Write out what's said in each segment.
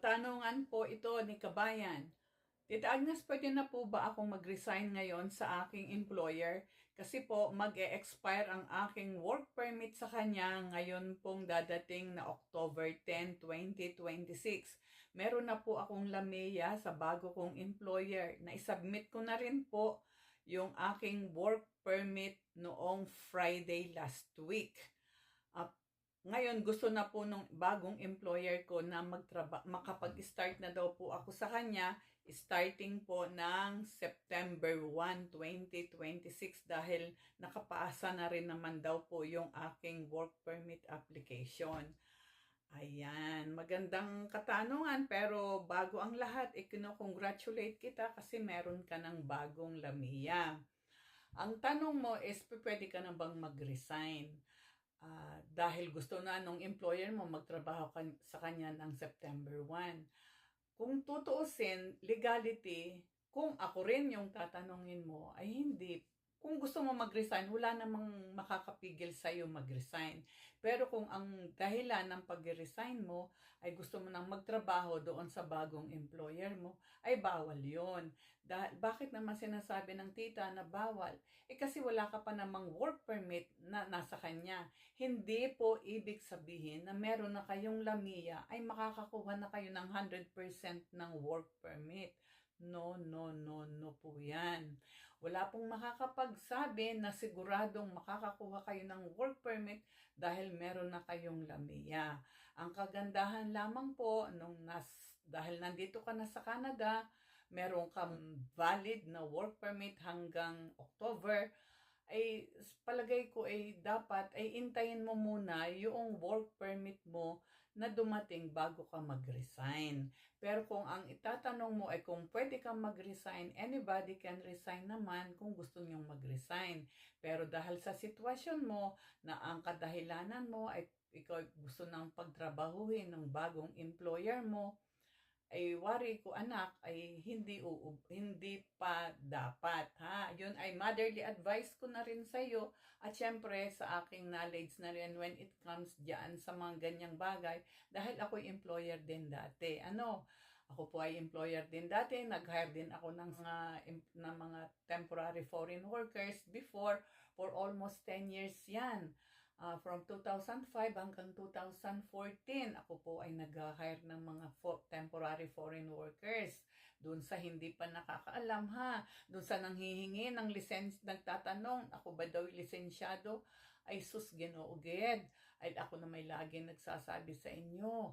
Katanungan po ito ni Kabayan. Tita Agnes, pwede na po ba akong mag-resign ngayon sa aking employer? Kasi po mag-e-expire ang aking work permit sa kanya ngayon pong dadating na October 10, 2026. Meron na po akong LAMEA sa bago kong employer na isubmit ko na rin po yung aking work permit noong Friday last week. Ngayon, gusto na po nung bagong employer ko na makapag-start na daw po ako sa kanya starting po ng September 1, 2026 dahil nakapaasa na rin naman daw po yung aking work permit application. Ayan, magandang katanungan pero bago ang lahat, ikino-congratulate kita kasi meron ka ng bagong LAMEA. Ang tanong mo is, pwede ka na bang mag-resign? Dahil gusto na nung employer mo magtrabaho sa kanya ng September 1. Kung tutuusin, legality, kung ako rin yung tatanungin mo, ay hindi. Kung gusto mo mag-resign, wala namang makakapigil sa'yo mag-resign. Pero kung ang dahilan ng pag-resign mo ay gusto mo nang magtrabaho doon sa bagong employer mo, ay bawal yon. Bakit naman sinasabi ng tita na bawal? Kasi wala ka pa namang work permit na nasa kanya. Hindi po ibig sabihin na meron na kayong LAMEA ay makakakuha na kayo ng 100% ng work permit. No po yan. Wala pong makakapagsabi na siguradong makakakuha kayo ng work permit dahil meron na kayong LAMEA. Ang kagandahan lamang po, dahil nandito ka na sa Canada, meron kang valid na work permit hanggang October, ay palagay ko ay dapat ay intayin mo muna yung work permit mo na dumating bago ka mag-resign. Pero kung ang itatanong mo ay kung pwede kang mag-resign, anybody can resign naman kung gusto niyong mag-resign. Pero dahil sa sitwasyon mo na ang kadahilanan mo ay ikaw gusto nang pagtrabahuhin ng bagong employer mo, ay worry ko anak ay hindi pa dapat ha. Yun ay motherly advice ko na rin sa iyo at syempre sa aking knowledge na rin when it comes diyan sa mga ganyang bagay dahil ako employer din dati. Ako po ay employer din dati, nag-hire din ako ng mga temporary foreign workers before for almost 10 years yan. From 2005 hanggang 2014, ako po ay nag-hire ng mga temporary foreign workers. Doon sa hindi pa nakakaalam ha, doon sa nanghihingi ng nagtatanong, ako ba daw lisensyado? Ay sus, Ginoo gid. Ay ako na may lagi nagsasabi sa inyo.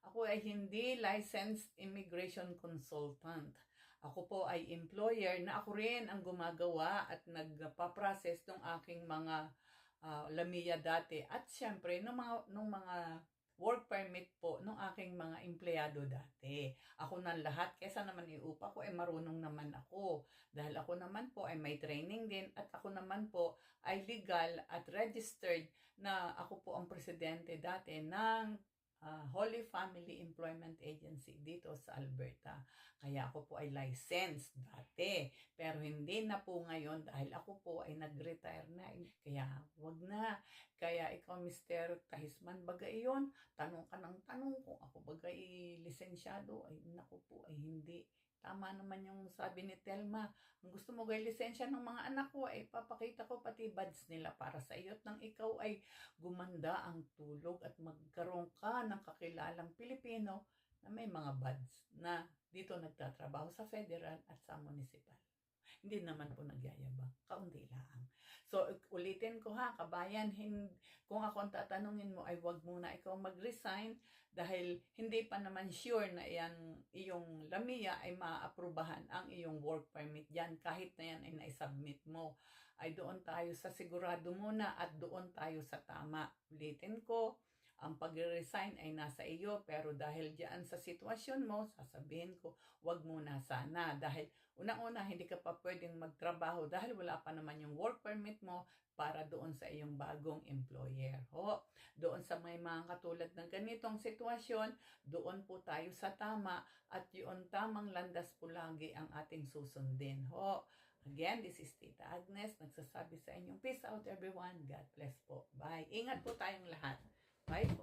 Ako ay hindi licensed immigration consultant. Ako po ay employer na ako rin ang gumagawa at nagpa-process ng aking mga LAMEA dati at syempre nung mga work permit po nung aking mga empleyado dati. Ako na lahat kesa naman iupa ko ay marunong naman ako dahil ako naman po ay may training din at ako naman po ay legal at registered na ako po ang presidente dati ng Holy Family Employment Agency dito sa Alberta. Kaya ako po ay licensed dati. Pero hindi na po ngayon dahil ako po ay nag-retire na. Kaya wag na. Kaya ikaw Mr. Kahisman bagay yun. Tanong ka ng tanong kung ako bagay lisensyado. Ay naku po ay hindi. Tama naman yung sabi ni Telma. Ang gusto mo gay lisensya ng mga anak ko ay papakita ko pati buds nila para sa iyo. At nang ikaw ay gumanda ang tulog at magkaroon ka ng kakilalang Pilipino na may mga buds na dito nagtatrabaho sa federal at sa municipal. Hindi naman po nagyayabang, kaunti lang. So, ulitin ko ha, kabayan, kung ako ang tatanungin mo ay wag muna ikaw mag-resign dahil hindi pa naman sure na iyong LAMEA ay maaprubahan ang iyong work permit yan. Kahit na yan ay naisubmit mo, ay doon tayo sa sigurado muna at doon tayo sa tama. Ulitin ko, ang pag-resign ay nasa iyo pero dahil diyan sa sitwasyon mo, sasabihin ko, wag muna sana dahil unang-una hindi ka pa pwedeng magtrabaho dahil wala pa naman yung work permit mo para doon sa iyong bagong employer. Doon sa may mga katulad ng ganitong sitwasyon, doon po tayo sa tama at yun tamang landas po lagi ang ating susundin. Again, this is Tita Agnes, nagsasabi sa inyong peace out everyone. God bless po. Bye. Ingat po tayong lahat. Bye po.